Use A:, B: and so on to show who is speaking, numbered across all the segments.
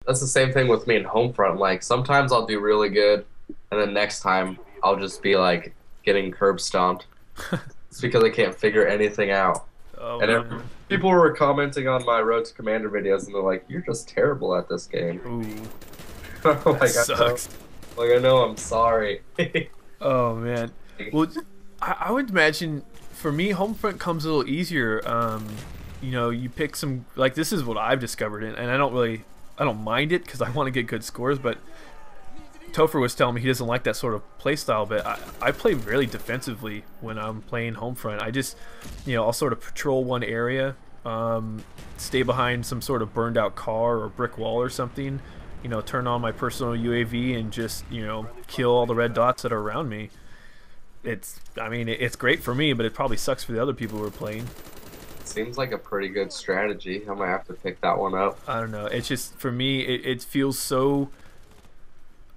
A: That's the same thing with me in Homefront. Like sometimes I'll do really good, and then next time I'll just be like getting curb stomped. It's because I can't figure anything out.
B: Oh
A: And
B: man.
A: people were commenting on my Road to Commander videos, and they're like, "You're just terrible at this game."
B: Ooh, that
A: Like
B: sucks.
A: I know, I'm sorry.
B: Oh man. Well, I would imagine for me, Homefront comes a little easier. You know, you pick some like this is what I've discovered, and I don't mind it because I want to get good scores. But Topher was telling me he doesn't like that sort of play style, but I play really defensively when I'm playing Homefront. I just, you know, I'll sort of patrol one area, stay behind some sort of burned out car or brick wall or something, you know, turn on my personal UAV and just, you know, kill all the red dots that are around me. I mean, it's great for me, but it probably sucks for the other people who are playing.
A: Seems like a pretty good strategy. I might have to pick that one up.
B: I don't know. It's just, for me, it feels so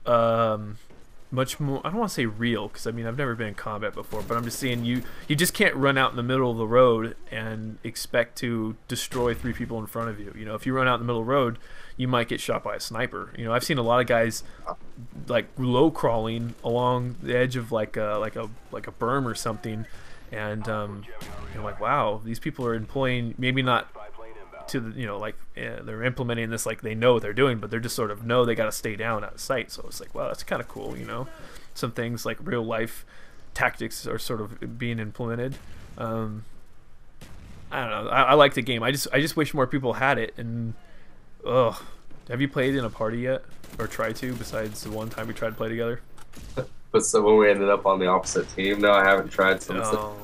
B: um, much more. I don't want to say real because I mean I've never been in combat before, but I'm just saying you just can't run out in the middle of the road and expect to destroy three people in front of you. You know, if you run out in the middle of the road, you might get shot by a sniper. You know, I've seen a lot of guys like low crawling along the edge of like a berm or something, and you're like, wow, these people are employing maybe not to the, you know, like they're implementing this like they know what they're doing, but they're just sort of know they got to stay down out of sight. So it's like, wow, that's kind of cool, you know. Some things like real life tactics are sort of being implemented. um I don't know, I like the game. I just wish more people had it. And ugh, have you played in a party yet, or tried to, besides the one time we tried to play together?
A: But so when we ended up on the opposite team, no, I haven't tried since.
B: Oh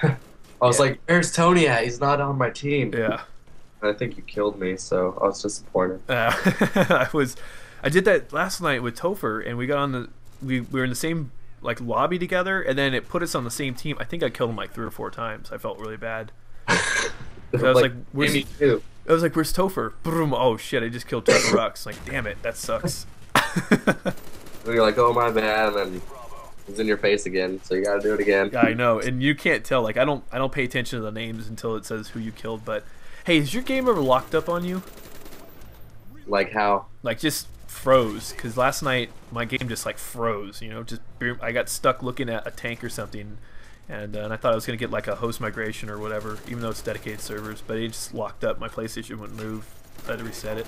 A: I was
B: yeah,
A: like, "Where's Tony at? He's not on my team."
B: yeah.
A: I think you killed me, so I was disappointed.
B: I did that last night with Topher, and we got on we were in the same like lobby together, and then it put us on the same team. I think I killed him like 3 or 4 times. I felt really bad. 'Cause I was
A: Like
B: like, "Where's?"
A: me too.
B: "Where's Topher?" Boom! Oh shit! I just killed Topher Rux. Like, damn it, that sucks.
A: And you're like, "Oh my bad," and then it's in your face again, so you gotta do it again.
B: Yeah, I know, and you can't tell. Like, I don't pay attention to the names until it says who you killed. But hey, has your game ever locked up on you?
A: Like how?
B: Like just froze? Because last night my game just like froze. You know, just boom, I got stuck looking at a tank or something, and I thought I was gonna get like a host migration or whatever, even though it's dedicated servers. But it just locked up. My PlayStation wouldn't move. I had to reset it.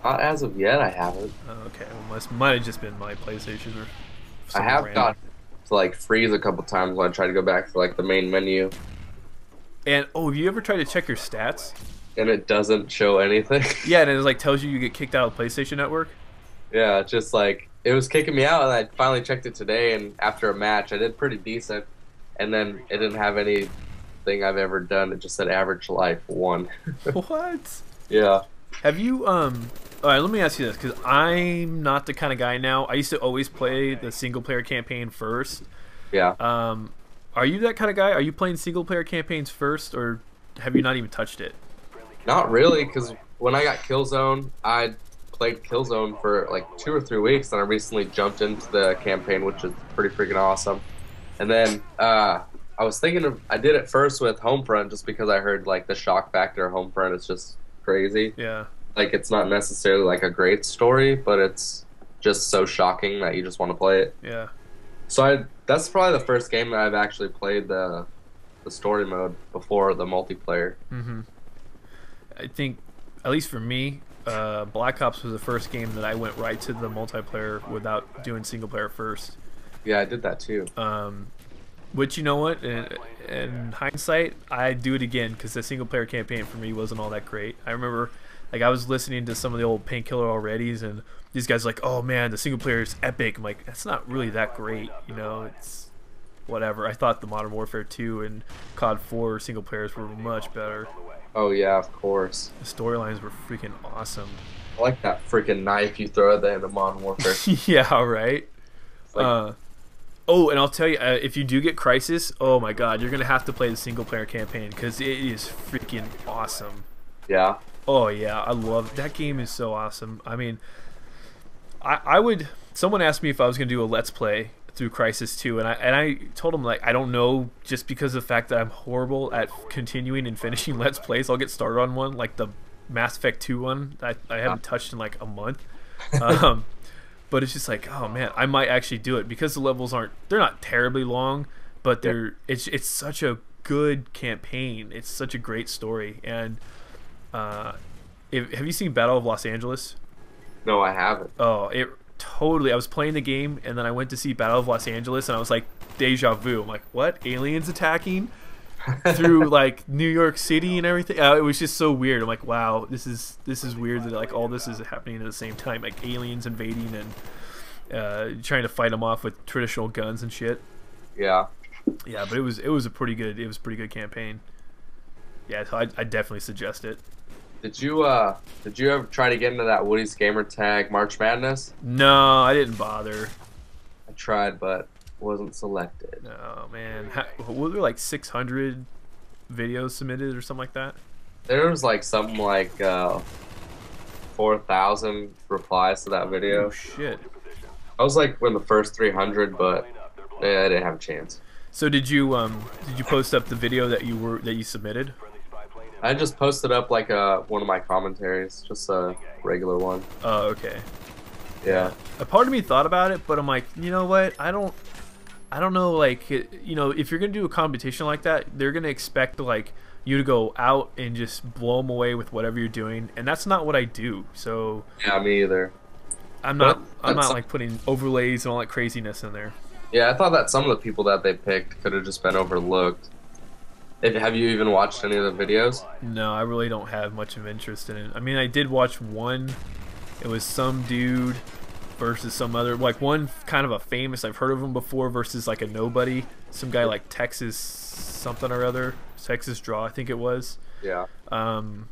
A: Not as of yet. I haven't.
B: Oh, okay, well, might have just been my PlayStation or
A: I
B: something
A: have
B: random.
A: got to like freeze a couple times when I try to go back to like the main menu,
B: And oh, have you ever tried to check your stats?
A: and it doesn't show anything.
B: Yeah, and it like tells you get kicked out of the PlayStation Network.
A: Yeah, it's just like it was kicking me out, and I finally checked it today, and after a match, I did pretty decent, and then it didn't have anything I've ever done. It just said average life 1.
B: What?
A: Yeah.
B: Have you all right, let me ask you this, because I'm not the kind of guy now. I used to always play the single player campaign first.
A: Yeah.
B: Are you that kind of guy? Are you playing single player campaigns first, or have you not even touched it?
A: Not really, because when I got Killzone, I played Killzone for like 2 or 3 weeks, and I recently jumped into the campaign, which is pretty freaking awesome. And then I was thinking I did it first with Homefront just because I heard like the shock factor of Homefront is just crazy.
B: Yeah.
A: Like it's not necessarily like a great story, but it's just so shocking that you just want to play it.
B: Yeah.
A: So that's probably the first game that I've actually played the story mode before the multiplayer.
B: Mm-hmm. I think, at least for me, Black Ops was the first game that I went right to the multiplayer without doing single player first.
A: Yeah, I did that too.
B: Which, you know what? In hindsight, I'd do it again because the single player campaign for me wasn't all that great. I remember, like, I was listening to some of the old Painkiller Alreadys, and these guys like, oh man, the single player is epic. I'm like, that's not really that great, you know? It's whatever. I thought the Modern Warfare 2 and COD 4 single players were much better.
A: Oh yeah, of course.
B: The storylines were freaking awesome.
A: I like that freaking knife you throw at the end of Modern Warfare.
B: Yeah, right.
A: It's like,
B: Oh, and I'll tell you, if you do get Crisis, oh my God, you're gonna have to play the single player campaign because it is freaking awesome.
A: yeah,
B: Oh yeah, I love it. That game is so awesome. I mean, I would. Someone asked me if I was gonna do a Let's Play through Crisis 2, and I told them like I don't know, just because of the fact that I'm horrible at continuing and finishing Let's Plays. I'll get started on one like the Mass Effect 2 one. I haven't touched in like a month. Um, but it's just like, oh man, I might actually do it because the levels they're not terribly long, but it's such a good campaign. It's such a great story. And have you seen Battle of Los Angeles?
A: No, I haven't.
B: Oh, it totally. I was playing the game and then I went to see Battle of Los Angeles and I was like, deja vu. I'm like, what? Aliens attacking through like New York City and everything. It was just so weird. I'm like, wow, this is weird that like all this is happening at the same time, like aliens invading and trying to fight them off with traditional guns and shit.
A: Yeah.
B: Yeah, but it was a pretty good campaign. Yeah, so I definitely suggest it.
A: Did you ever try to get into that Woody's Gamer Tag March Madness?
B: No, I didn't bother.
A: I tried, but wasn't selected.
B: No, man. Were there like 600 videos submitted or something like that?
A: There was like something like 4,000 replies to that video.
B: Oh shit.
A: I was like in the first 300, but yeah, I didn't have a chance.
B: So did you post up the video that you submitted?
A: I just posted up like one of my commentaries, just a regular one.
B: Oh, okay.
A: Yeah.
B: A part of me thought about it, but I'm like, you know what? I don't know, like, you know, if you're gonna do a competition like that, they're gonna expect like you to go out and just blow them away with whatever you're doing, and that's not what I do. So
A: yeah, me either.
B: I'm not like putting overlays and all that craziness in there.
A: Yeah, I thought that some of the people that they picked could have just been overlooked. Have you even watched any of the videos?
B: No, I really don't have much of interest in it. I mean, I did watch one. It was some dude versus some other, like one kind of a famous, I've heard of him before, versus like a nobody. Some guy like Texas something or other. Texas Draw, I think it was.
A: Yeah.
B: And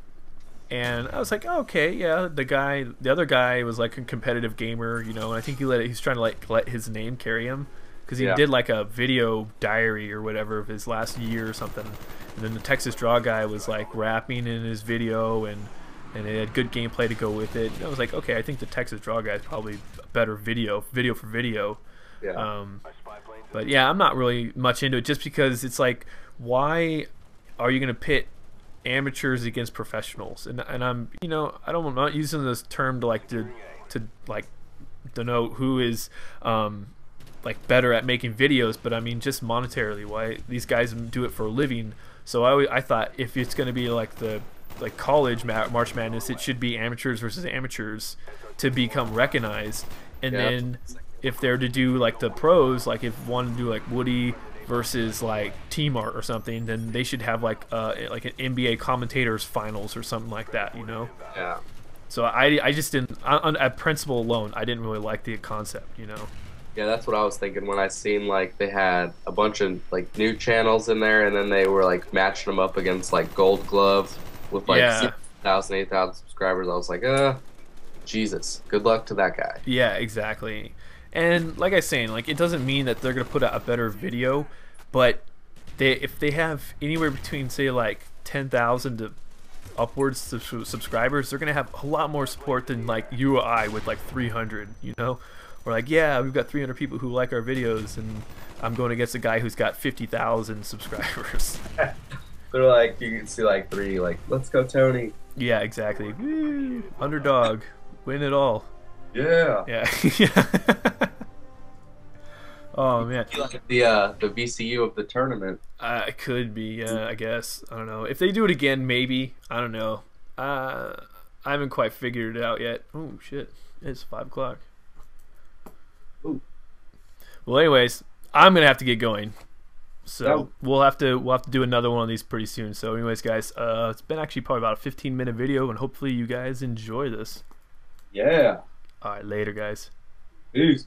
B: I was like, oh, okay, yeah. The other guy was like a competitive gamer, you know, and I think he's trying to let his name carry him. Because he did like a video diary or whatever of his last year or something, and then the Texas Draw guy was like rapping in his video, and it had good gameplay to go with it. And I was like, okay, I think the Texas Draw guy is probably a better video for video.
A: Yeah.
B: But yeah, I'm not really much into it just because it's like, why are you gonna pit amateurs against professionals? And I'm, you know, I'm not using this term to denote who is like better at making videos, but I mean just monetarily, why these guys do it for a living. So I thought if it's going to be like the college March Madness, it should be amateurs versus amateurs to become recognized, and then if they're to do like the pros, like if one to do like Woody versus like Team Art or something, then they should have like an NBA commentators finals or something like that, you know?
A: Yeah.
B: So I just didn't, at principle alone, I didn't really like the concept, you know?
A: Yeah, that's what I was thinking when I seen like they had a bunch of like new channels in there, and then they were like matching them up against like Gold Glove with like 6,000, 8,000 subscribers. I was like, Jesus, good luck to that guy.
B: Yeah, exactly. And like I was saying, like it doesn't mean that they're gonna put out a better video, but if they have anywhere between say like 10,000 to upwards subscribers, they're gonna have a lot more support than like you or I with like 300, you know? We're like, yeah, we've got 300 people who like our videos, and I'm going against a guy who's got 50,000 subscribers.
A: They're like, you can see like 3, like, let's go, Tony.
B: Yeah, exactly. Woo! Underdog, win it all.
A: Yeah.
B: Yeah. Oh man.
A: Like the VCU of the tournament.
B: It could be, yeah, I guess. I don't know. If they do it again, maybe. I don't know. I haven't quite figured it out yet. Oh shit! It's 5 o'clock.
A: Ooh.
B: Well, anyways, I'm gonna have to get going, so we'll have to do another one of these pretty soon. So, anyways, guys, it's been actually probably about a 15-minute video, and hopefully you guys enjoy this.
A: Yeah.
B: All right, later, guys.
A: Peace.